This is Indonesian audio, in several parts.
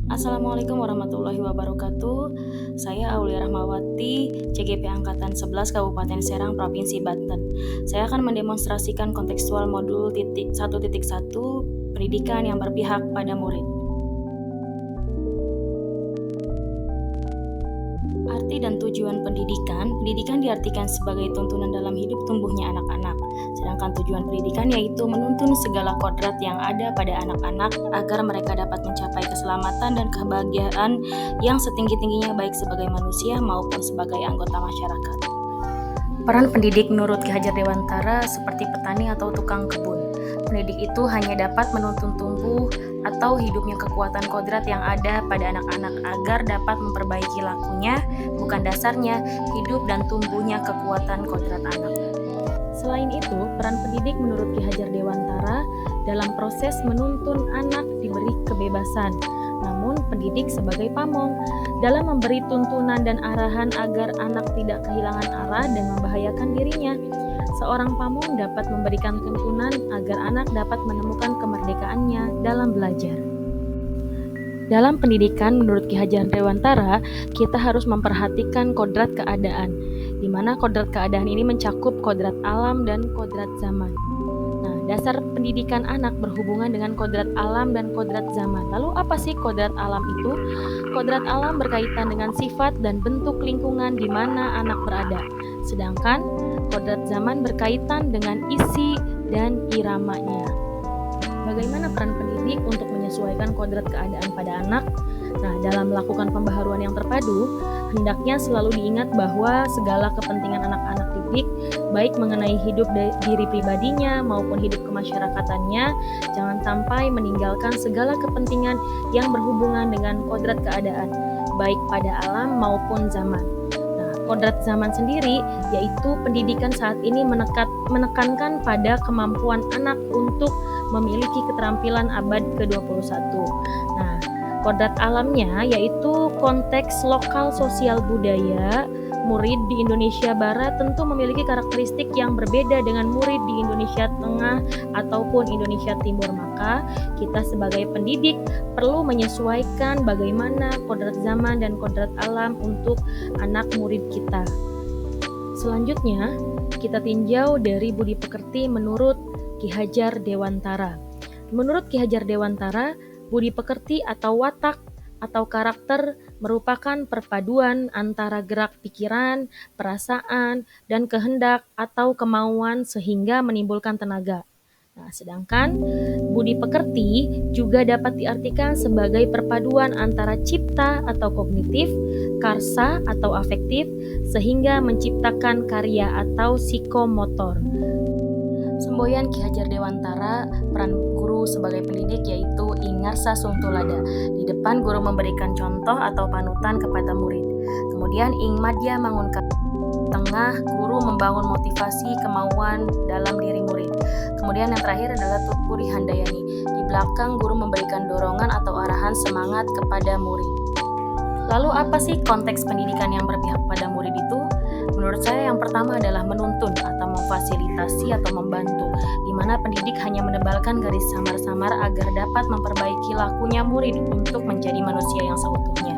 Assalamualaikum warahmatullahi wabarakatuh. Saya Aulia Rahmawati, CGP Angkatan 11 Kabupaten Serang, Provinsi Banten. Saya akan mendemonstrasikan kontekstual modul 1.1 pendidikan yang berpihak pada murid. Arti dan tujuan pendidikan diartikan sebagai tuntunan dalam hidup tumbuhnya anak-anak. Sedangkan tujuan pendidikan yaitu menuntun segala kodrat yang ada pada anak-anak agar mereka dapat mencapai keselamatan dan kebahagiaan yang setinggi-tingginya baik sebagai manusia maupun sebagai anggota masyarakat. Peran pendidik menurut Ki Hajar Dewantara seperti petani atau tukang kebun. Pendidik itu hanya dapat menuntun tumbuh atau hidupnya kekuatan kodrat yang ada pada anak-anak agar dapat memperbaiki lakunya, bukan dasarnya, hidup dan tumbuhnya kekuatan kodrat anak. Selain itu, peran pendidik menurut Ki Hajar Dewantara dalam proses menuntun anak diberi kebebasan, namun pendidik sebagai pamong dalam memberi tuntunan dan arahan agar anak tidak kehilangan arah dan membahayakan dirinya. Seorang pamong dapat memberikan tuntunan agar anak dapat menemukan kemerdekaannya dalam belajar. Dalam pendidikan menurut Ki Hajar Dewantara, kita harus memperhatikan kodrat keadaan, di mana kodrat keadaan ini mencakup kodrat alam dan kodrat zaman. Nah, dasar pendidikan anak berhubungan dengan kodrat alam dan kodrat zaman. Lalu apa sih kodrat alam itu? Kodrat alam berkaitan dengan sifat dan bentuk lingkungan di mana anak berada. Sedangkan kodrat zaman berkaitan dengan isi dan iramanya. Bagaimana peran pendidik untuk menyesuaikan kodrat keadaan pada anak? Nah, dalam melakukan pembaharuan yang terpadu, hendaknya selalu diingat bahwa segala kepentingan anak-anak didik, baik mengenai hidup diri pribadinya maupun hidup kemasyarakatannya, jangan sampai meninggalkan segala kepentingan yang berhubungan dengan kodrat keadaan, baik pada alam maupun zaman. Kodrat zaman sendiri yaitu pendidikan saat ini menekankan pada kemampuan anak untuk memiliki keterampilan abad ke-21. Nah, kodrat alamnya yaitu konteks lokal sosial budaya murid di Indonesia Barat tentu memiliki karakteristik yang berbeda dengan murid di Indonesia Tengah ataupun Indonesia Timur. Maka kita sebagai pendidik perlu menyesuaikan bagaimana kodrat zaman dan kodrat alam untuk anak murid kita. Selanjutnya, kita tinjau dari budi pekerti menurut Ki Hajar Dewantara. Menurut Ki Hajar Dewantara, budi pekerti atau watak atau karakter merupakan perpaduan antara gerak pikiran, perasaan, dan kehendak atau kemauan sehingga menimbulkan tenaga. Nah, sedangkan budi pekerti juga dapat diartikan sebagai perpaduan antara cipta atau kognitif, karsa atau afektif, sehingga menciptakan karya atau psikomotor. Semboyan Ki Hajar Dewantara, peran guru sebagai pendidik yaitu Ingarsa Suntulada. Di depan guru memberikan contoh atau panutan kepada murid. Kemudian Ing Madya Mangunka. Tengah, guru membangun motivasi kemauan dalam diri murid. Kemudian yang terakhir adalah Tutpuri Handayani. Di belakang guru memberikan dorongan atau arahan semangat kepada murid. Lalu apa sih konteks pendidikan yang berpihak pada murid itu? Menurut saya yang pertama adalah menuntun atau memfasilitasi atau membantu, di mana pendidik hanya menebalkan garis samar-samar agar dapat memperbaiki lakunya murid untuk menjadi manusia yang seutuhnya.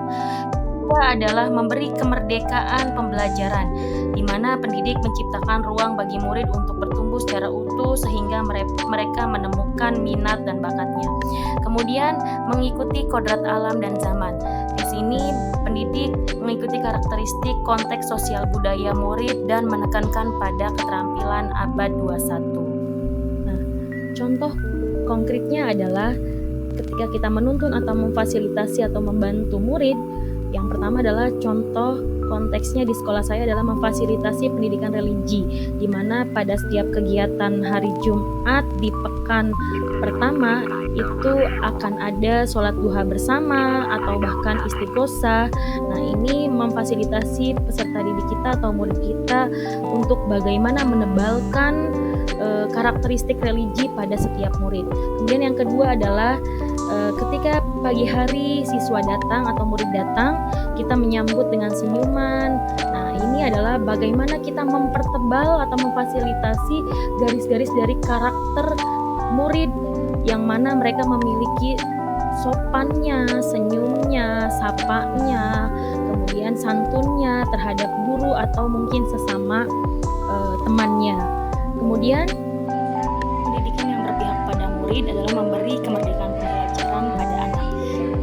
Kedua adalah memberi kemerdekaan pembelajaran, di mana pendidik menciptakan ruang bagi murid untuk bertumbuh secara utuh sehingga mereka menemukan minat dan bakatnya. Kemudian mengikuti kodrat alam dan zaman. Di sini pendidik mengikuti karakteristik konteks sosial budaya murid dan menekankan pada keterampilan abad 21. Nah, contoh konkretnya adalah ketika kita menuntun atau memfasilitasi atau membantu murid, yang pertama adalah contoh konteksnya di sekolah saya adalah memfasilitasi pendidikan religi, di mana pada setiap kegiatan hari Jumat di pekan pertama itu akan ada sholat duha bersama atau bahkan istighosah. Nah, ini memfasilitasi peserta didik kita atau murid kita untuk bagaimana menebalkan karakteristik religi pada setiap murid. Kemudian yang kedua adalah ketika pagi hari siswa datang atau murid datang, kita menyambut dengan senyuman. Nah, ini adalah bagaimana kita mempertebal atau memfasilitasi garis-garis dari karakter murid yang mana mereka memiliki sopannya, senyumnya, sapanya, kemudian santunnya terhadap guru atau mungkin sesama temannya. Kemudian pendidikan yang berpihak pada murid adalah memberi kemerdekaan pembelajaran pada anak.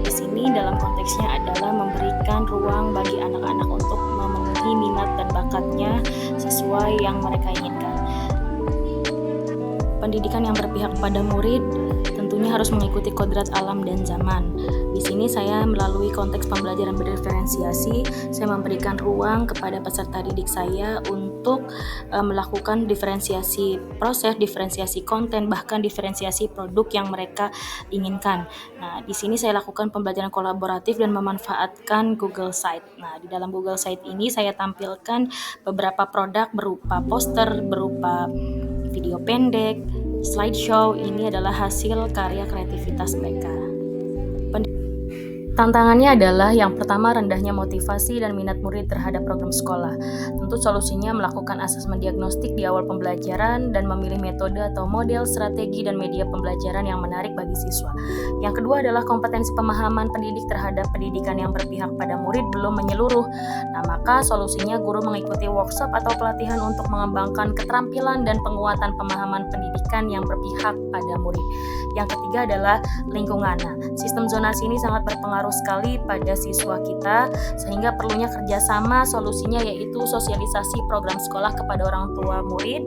Di sini dalam konteksnya adalah memberikan ruang bagi anak-anak untuk memenuhi minat dan bakatnya sesuai yang mereka inginkan. Pendidikan yang berpihak pada murid tentunya harus mengikuti kodrat alam dan zaman. Di sini saya melalui konteks pembelajaran berdiferensiasi, saya memberikan ruang kepada peserta didik saya untuk melakukan diferensiasi proses, diferensiasi konten, bahkan diferensiasi produk yang mereka inginkan. Nah, di sini saya lakukan pembelajaran kolaboratif dan memanfaatkan Google Site. Nah, di dalam Google Site ini saya tampilkan beberapa produk berupa poster, berupa video pendek, slideshow. Ini adalah hasil karya kreativitas mereka. Tantangannya adalah yang pertama, rendahnya motivasi dan minat murid terhadap program sekolah. Tentu solusinya melakukan asesmen diagnostik di awal pembelajaran dan memilih metode atau model, strategi, dan media pembelajaran yang menarik bagi siswa. Yang kedua adalah kompetensi pemahaman pendidik terhadap pendidikan yang berpihak pada murid belum menyeluruh. Nah, maka solusinya guru mengikuti workshop atau pelatihan untuk mengembangkan keterampilan dan penguatan pemahaman pendidikan yang berpihak pada murid. Yang ketiga adalah lingkungan. Nah, sistem zonasi ini sangat berpengaruh sekali pada siswa kita, sehingga perlunya kerjasama. Solusinya yaitu sosialisasi program sekolah kepada orang tua murid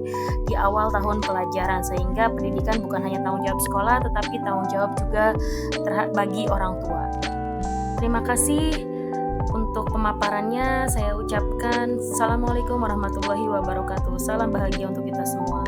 di awal tahun pelajaran, sehingga pendidikan bukan hanya tanggung jawab sekolah, tetapi tanggung jawab juga bagi orang tua. Terima kasih untuk pemaparannya. Saya ucapkan Assalamualaikum warahmatullahi wabarakatuh. Salam bahagia untuk kita semua.